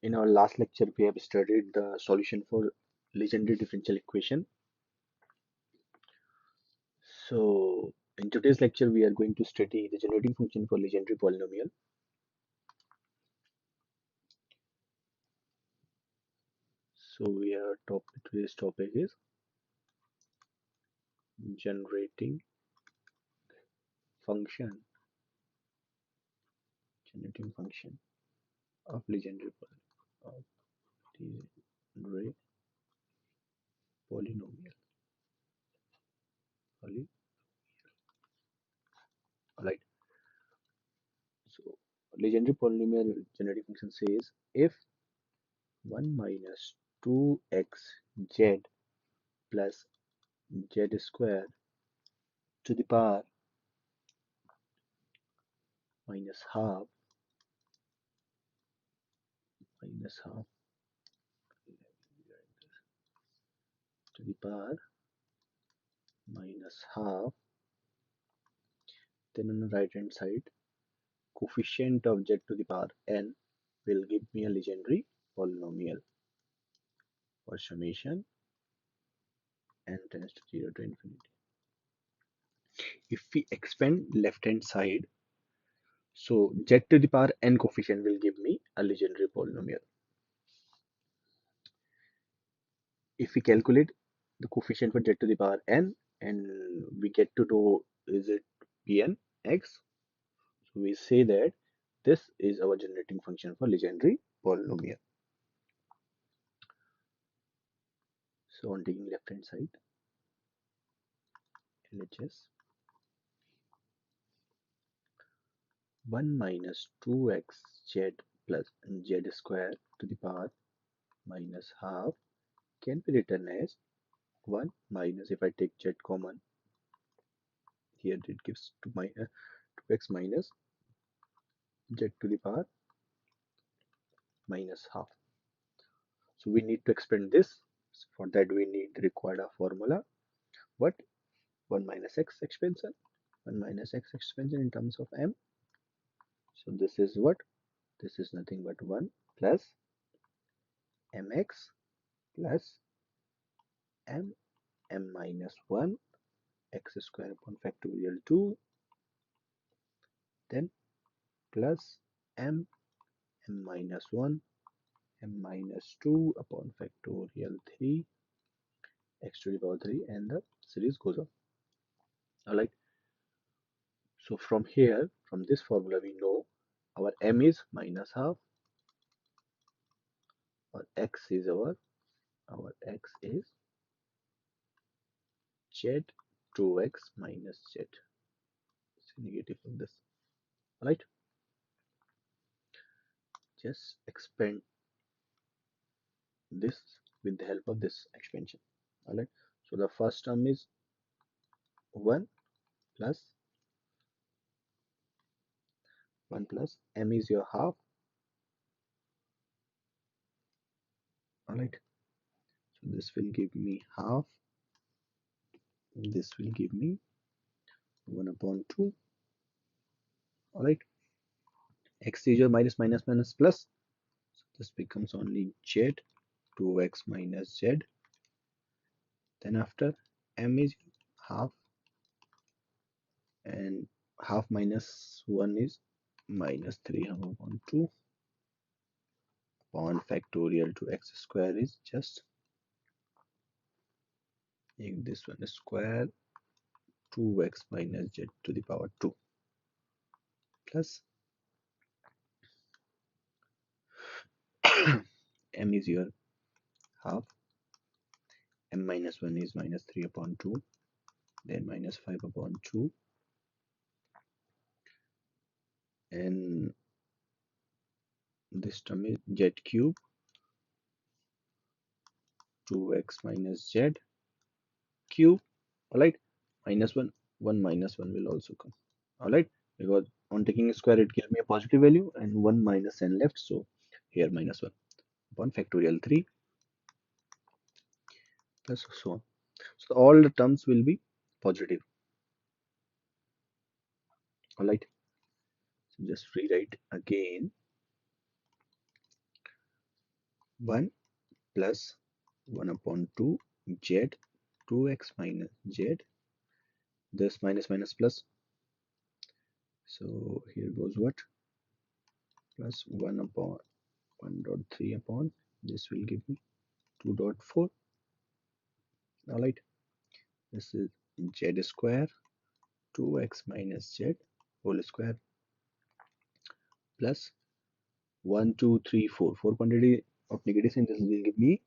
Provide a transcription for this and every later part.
In our last lecture, we have studied the solution for Legendre differential equation. So, in today's lecture, we are going to study the generating function for Legendre polynomial. So, today's topic is generating function, generating function of Legendre polynomial. Alright. So, Legendre polynomial generating function says if 1 minus 2xz plus z square to the power minus half to the power minus half, then on the right hand side coefficient of z to the power n will give me a Legendre polynomial for summation n tends to 0 to infinity. If we expand left hand side, so z to the power n coefficient will give me a Legendre polynomial. If we calculate the coefficient for z to the power n and we get to know is it Pn x, so we say that this is our generating function for Legendre polynomial. So on taking left hand side, LHS 1 minus 2xz plus z square to the power minus half can be written as 1 minus, if I take z common, here it gives 2x minus z to the power minus half. So we need to expand this. So for that we need required a formula. What? 1 minus x expansion. 1 minus x expansion in terms of m. So this is what? This is nothing but 1 plus mx plus m minus 1 x square upon factorial 2, then plus m minus 1 m minus 2 upon factorial 3 x to the power 3, and the series goes on. Alright, so from here, from this formula, we know our m is minus half, or x is our x is z 2x minus z. It's negative of this. Alright, just expand this with the help of this expansion. Alright, so the first term is 1 plus m is your half. Alright, so this will give me half, this will give me 1 upon 2. Alright, x is your minus plus, so this becomes only z 2x minus z. Then after m is half, and half minus 1 is minus 3 half upon 2 upon factorial to x square is just, if this one is square, 2x minus z to the power 2 plus m is your half, m minus 1 is minus 3 upon 2, then minus 5 upon 2, and this term is z cube 2x minus z cube. Alright, minus 1 minus 1 will also come. Alright, because on taking a square it gives me a positive value and 1 minus n left, so here minus 1 upon factorial 3 plus so on. So all the terms will be positive. Alright, so just rewrite again. 1 plus 1 upon 2 z 2x minus z, this minus minus plus, so here goes what, plus 1 upon 1.3 upon, this will give me 2.4. All right, this is z square 2x minus z whole square plus 1 2 3 4 4 quantity of negative sign, this will give me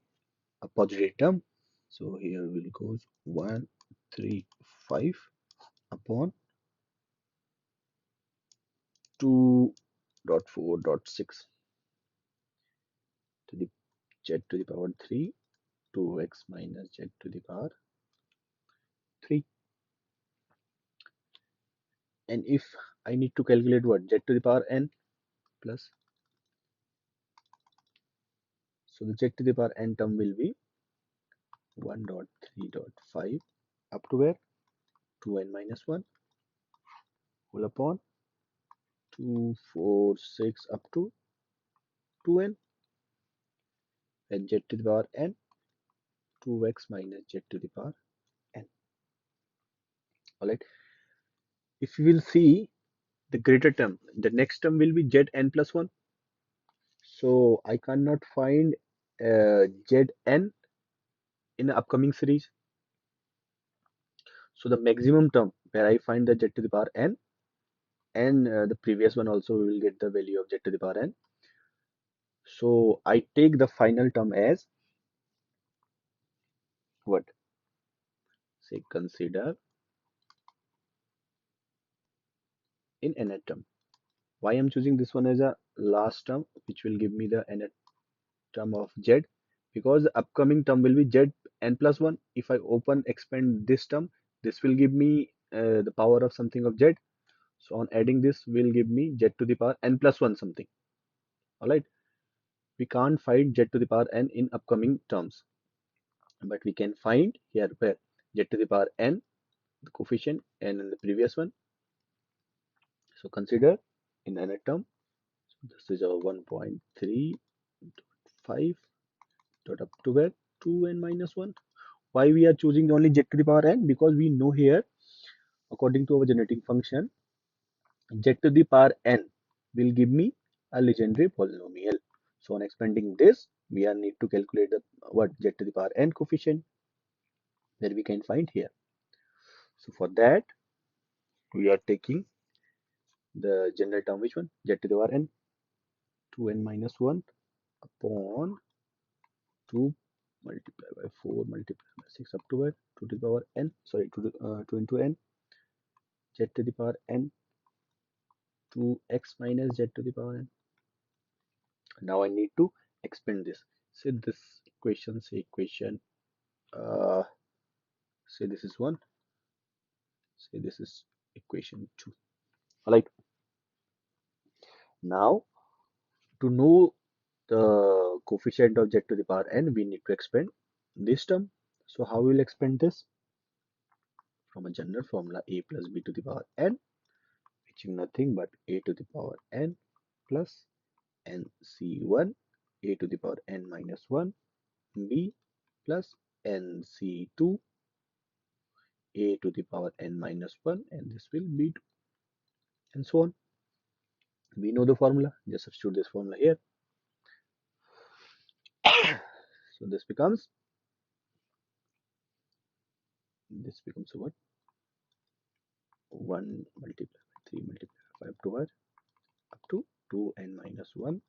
a positive term. So here will goes 1 3 5 upon 2.4.6 to the z to the power 3 2x minus z to the power 3. And if I need to calculate what, z to the power n plus, so the z to the power n term will be 1.3.5 up to where, 2n minus 1 whole upon 2 4 6 up to 2n, and z to the power n 2x minus z to the power n. Alright, if you will see the greater term, the next term will be zn plus 1. So I cannot find zn in the upcoming series. So the maximum term where I find the z to the power n, and the previous one also we will get the value of z to the power n. So I take the final term as what? Say consider in nth term. Why I'm choosing this one as a last term, which will give me the nth term of z, because the upcoming term will be z n plus 1. If I open expand this term, this will give me the power of something of z. So on adding this will give me z to the power n plus 1 something. Alright, we can't find z to the power n in upcoming terms, but we can find here where z to the power n, the coefficient, and in the previous one. So consider in nth term, so this is our 1.3.5 dot up to where, 2n minus 1. Why we are choosing only z to the power n? Because we know here, according to our generating function, z to the power n will give me a Legendre polynomial. So on expanding this, we are need to calculate the what, z to the power n coefficient, that we can find here. So for that, we are taking the general term, which one, z to the power n, 2n minus 1 upon 2 multiplied by 4 multiplied by 6 up to where, 2 to the power n, sorry, 2 into n, z to the power n 2x minus z to the power n. Now I need to expand this. Say this equation, say equation, uh, say this is 1, say this is equation 2. Alright, now to know the coefficient of z to the power n, we need to expand this term. So how we will expand this? From a general formula, a plus b to the power n, which is nothing but a to the power n plus nc1 a to the power n minus 1 b plus nc2 a to the power n minus 1, and this will be 2, and so on. We know the formula, just substitute this formula here. So this becomes what, 1 multiplied by 3 multiplied by 5 to what, up to 2n minus 1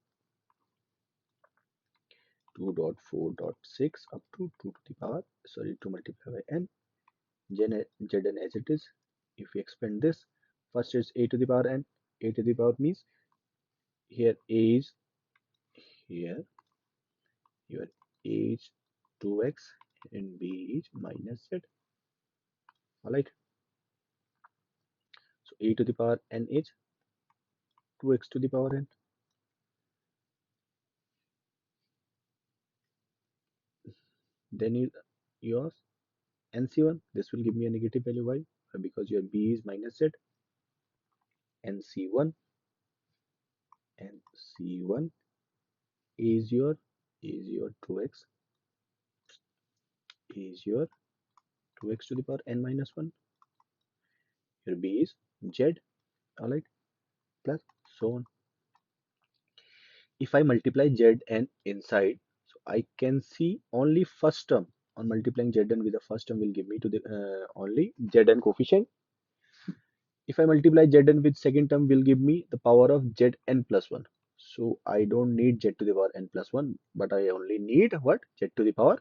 2.4.6 up to 2 to the power, sorry, 2 multiplied by n, zn as it is. If we expand this, first is a to the power n, a to the power means here a is here, your a is 2x and b is minus z. Alright, so a to the power n is 2x to the power n. Then is yours nc1, this will give me a negative value. Why? Because your b is minus z. nc1 is your is your 2x is your 2x to the power n minus 1. Your b is z, alright, plus so on. If I multiply Zn inside, so I can see only first term. On multiplying Zn with the first term will give me to the only Zn coefficient. If I multiply Zn with second term will give me the power of Zn plus 1. So I don't need z to the power n plus 1, but I only need what? Z to the power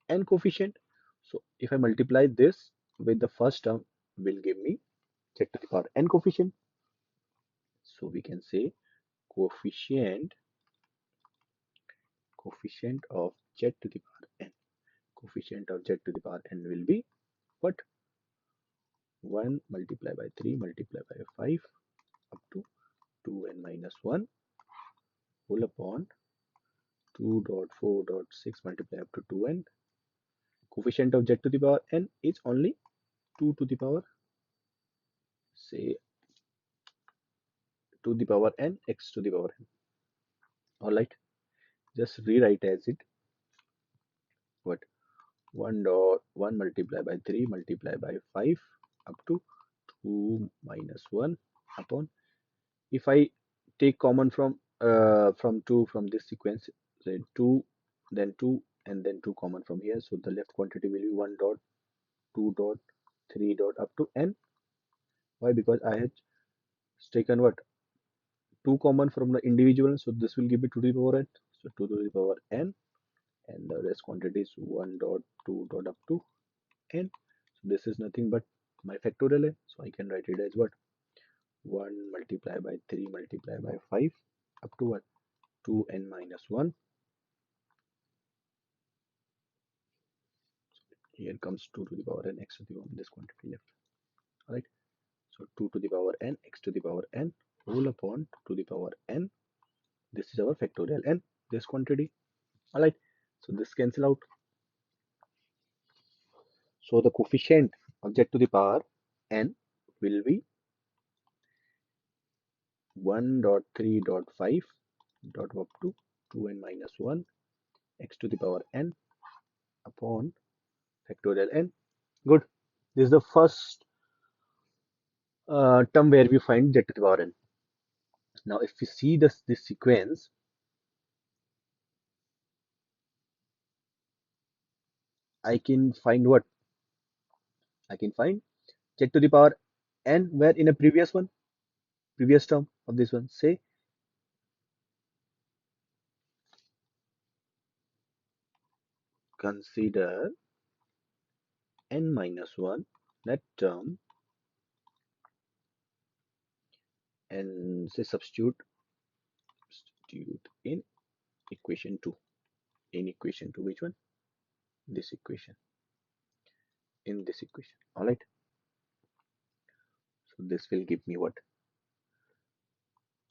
n coefficient. So if I multiply this with the first term will give me z to the power n coefficient. So we can say coefficient of z to the power n. Coefficient of z to the power n will be what? 1 multiplied by 3 multiplied by 5 up to 2n minus 1 whole upon 2.4.6 multiplied up to 2n. Coefficient of z to the power n is only 2 to the power, say, to the power n x to the power n. Alright, just rewrite as it what? 1 multiplied by 3 multiplied by 5 up to 2 minus 1 upon, if I take common from 2 from this sequence, say 2 then 2 and then 2 common from here, so the left quantity will be 1 dot 2 dot 3 dot up to n. Why? Because I had taken what? 2 common from the individual, so this will give me 2 to the power n, so 2 to the power n, and the rest quantity is 1 dot 2 dot up to n. So this is nothing but my factorial n, so I can write it as what? 1 multiplied by 3 multiplied by 5 up to what? 2n minus 1. Here comes 2 to the power n x to the power this quantity left. Alright, so 2 to the power n x to the power n whole upon 2 to the power n. This is our factorial n, this quantity. Alright, so this cancel out. So the coefficient of z to the power n will be 1.3.5 dot up to 2n minus 1 x to the power n upon factorial n. Good. This is the first term where we find z to the power n. Now if we see this sequence, I can find what? I can find z to the power n where in a previous term of this one. Say consider n minus 1 that term and say substitute in equation 2. In equation 2, which one? This equation. In this equation. Alright. So this will give me what?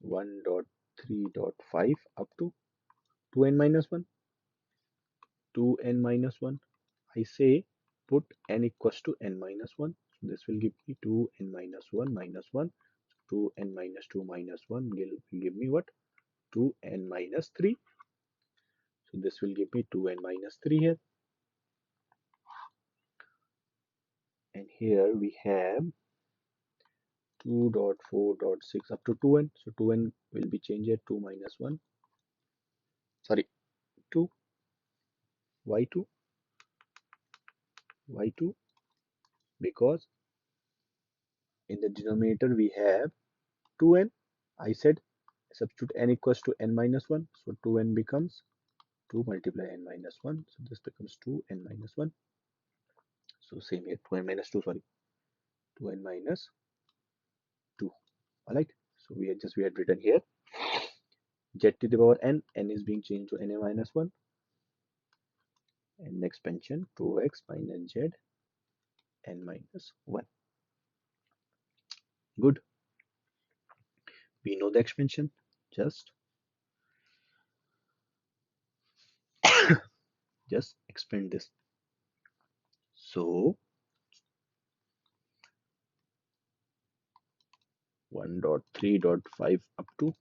1.3.5 up to 2n minus 1. 2n minus 1. I say put n equals to n minus 1. So this will give me 2n minus 1 minus 1. 2n minus 2 minus 1 will give me what? 2n minus 3. So this will give me 2n minus 3 here. And here we have 2.4.6 up to 2n. So 2n will be changed here, 2 minus 1. Sorry, 2. Why 2? Why 2? Because in the denominator we have 2n. I said substitute n equals to n minus 1. So 2n becomes 2 multiply n minus 1. So this becomes 2n minus 1. So same here, 2n minus 2, sorry, 2n minus 2. Alright, so we had written here z to the power n, n is being changed to n minus 1, and expansion 2x minus z n minus 1. Good. We know the expansion. Just expand this. So 1.3.5 up to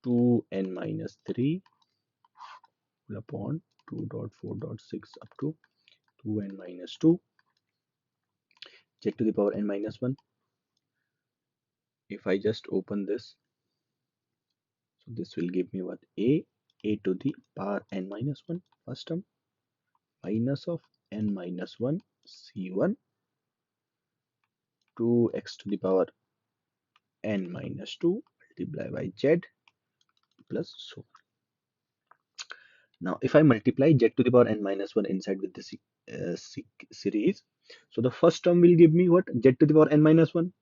2n minus 3 whole upon 2.4.6 up to 2n minus 2 z to the power n minus 1. If I just open this, so this will give me what? A to the power n minus 1 first term minus of n minus 1 c1 2x to the power n minus 2 multiplied by z plus so. Now, if I multiply z to the power n minus 1 inside with this series, so the first term will give me what? Z to the power n minus 1.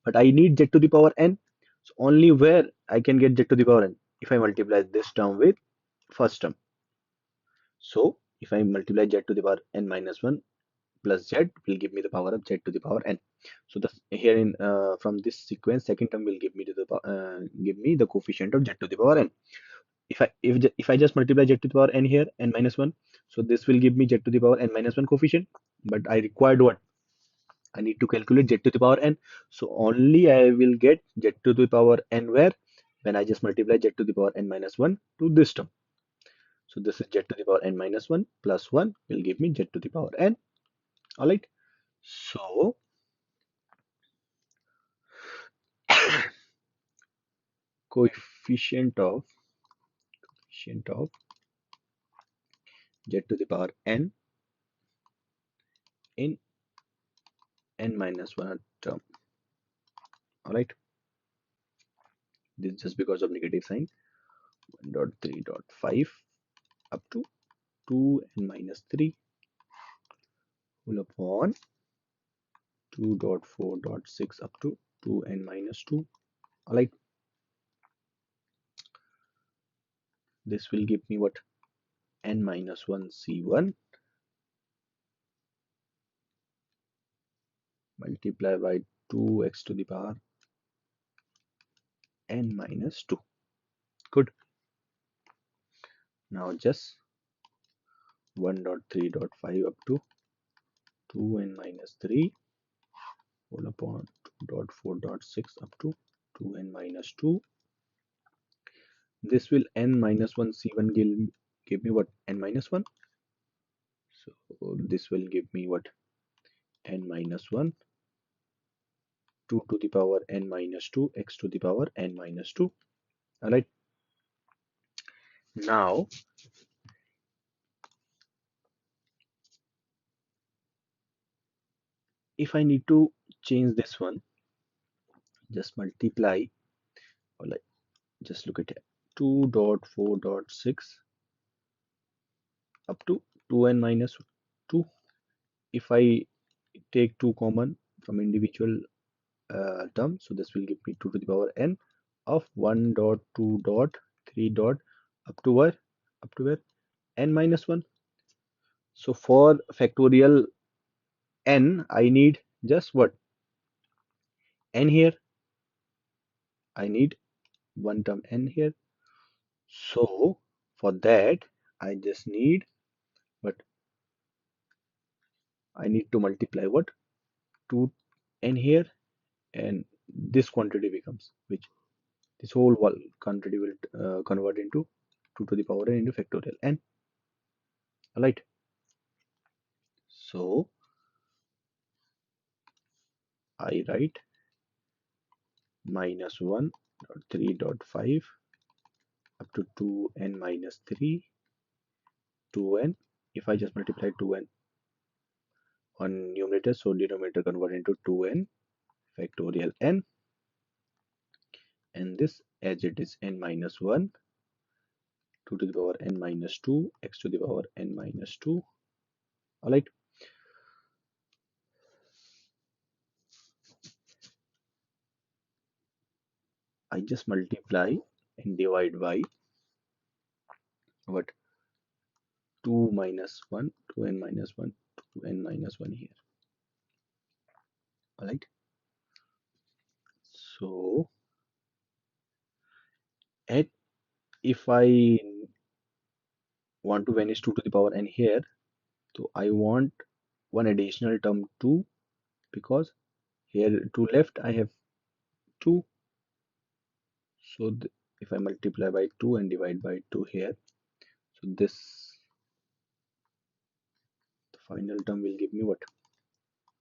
But I need z to the power n. So only where I can get z to the power n? If I multiply this term with first term. So if I multiply z to the power n minus 1 plus z will give me the power of z to the power n. So the here in from this sequence, second term will give me the coefficient of z to the power n. If I just multiply z to the power n here, n minus 1, so this will give me z to the power n minus 1 coefficient. But I required what? I need to calculate z to the power n. So only I will get z to the power n where? When I just multiply z to the power n minus 1 to this term. So this is z to the power n minus 1 plus 1 will give me z to the power n. Alright. So coefficient of z to the power n in n minus 1 term. Alright. This is just because of negative sign. 1.3.5 up to 2n minus 3 whole upon 2.4.6 up to 2n minus 2. Alright. This will give me what? N minus 1 c1 multiplied by 2x to the power n minus 2. Good. Now just 1.3.5 up to 2n minus 3 whole upon 2.4.6 up to 2n minus 2. This will n minus 1 c1 give me what? N minus 1. So this will give me what? N minus 1 2 to the power n minus 2 x to the power n minus 2. Alright. Now if I need to change this one, just multiply, or like just look at it, 2.4.6 up to 2n minus 2. If I take 2 common from individual term, so this will give me 2 to the power n of 1.2.3 dot up to where? Up to where? N minus 1. So for factorial n, I need just what? N here. I need one term n here. So for that, I just need, but I need to multiply what? 2n here, and this quantity becomes which? This whole quantity will convert into 2 to the power n into factorial n. Alright. So I write minus 1.3.5 up to 2n minus 3 2n. If I just multiply 2n on numerator, so denominator convert into 2n factorial n, and this as it is n minus 1 2 to the power n minus 2 x to the power n minus 2. Alright. I just multiply and divide by what? 2 minus 1 2n minus 1 2n minus 1 here. Alright. So at if I want to vanish 2 to the power n here, so I want one additional term 2, because here to left I have 2. So if I multiply by 2 and divide by 2 here, so this final term will give me what?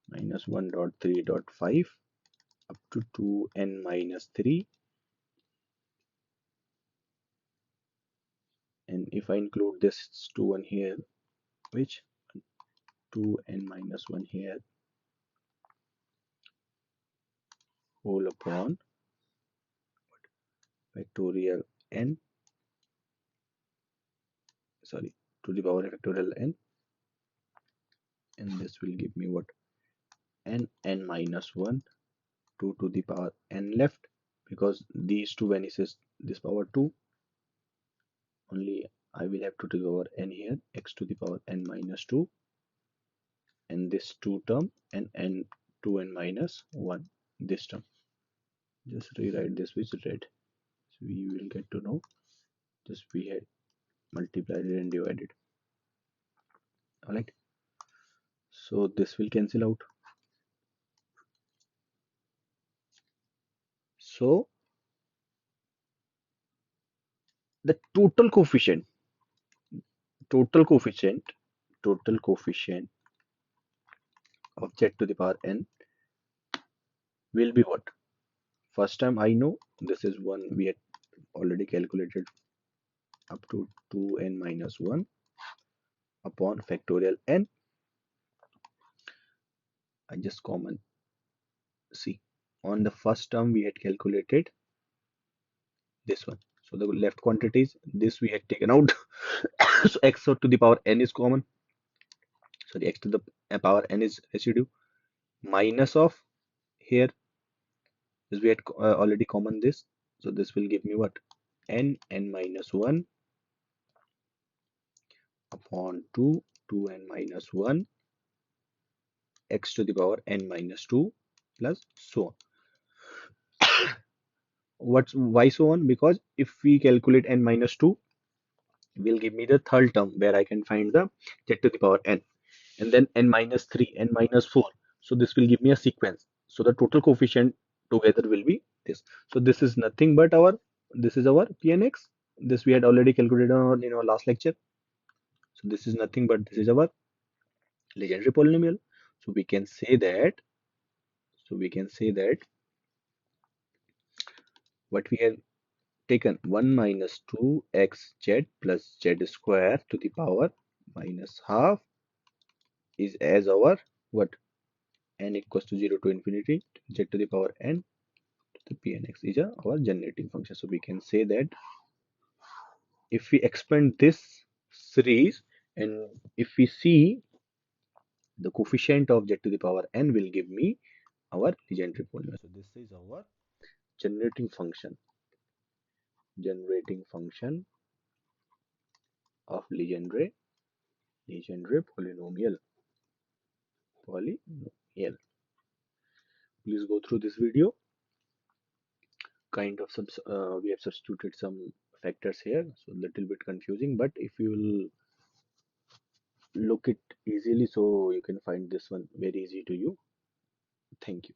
Minus 1 dot 3 dot 5 up to 2n minus 3, and if I include this 2 1 here, which 2n minus 1 here, whole upon factorial n, sorry, to the power factorial n, and this will give me what? N minus 1, 2 to the power n left, because these two vanishes this power 2, only I will have to take over n here, x to the power n minus 2, and this 2 term, and n 2n minus 1, this term. Just rewrite this with red, so we will get to know just we had multiplied and divided. Alright, so this will cancel out. So the total coefficient total coefficient of z to the power n will be what? First time I know this is 1, we had already calculated, up to 2n minus 1 upon factorial n. I just common see, on the first term we had calculated this one, so the left quantities, this we had taken out. So x to the power n is common, so the x to the power n is residue, minus of here, as we had already common this, so this will give me what? N minus 1 upon 2 2n minus 1 x to the power n minus 2 plus so on. Why so on? Because if we calculate n minus 2, will give me the third term where I can find the z to the power n, and then n minus 3, n minus 4. So this will give me a sequence. So the total coefficient together will be this. So this is nothing but this is our pnx. This we had already calculated in our last lecture. So this is nothing but this is our Legendre polynomial. So we can say that, what we have taken 1 minus 2xz plus z square to the power minus half is as our what? N equals to 0 to infinity z to the power n to the pnx is our generating function. So we can say that if we expand this series, and if we see the coefficient of z to the power n will give me our Legendre polynomial. So this is our generating function of Legendre polynomial. Please go through this video. Kind of we have substituted some factors here, so a little bit confusing, but if you will look it easily, so you can find this one very easy to you. Thank you.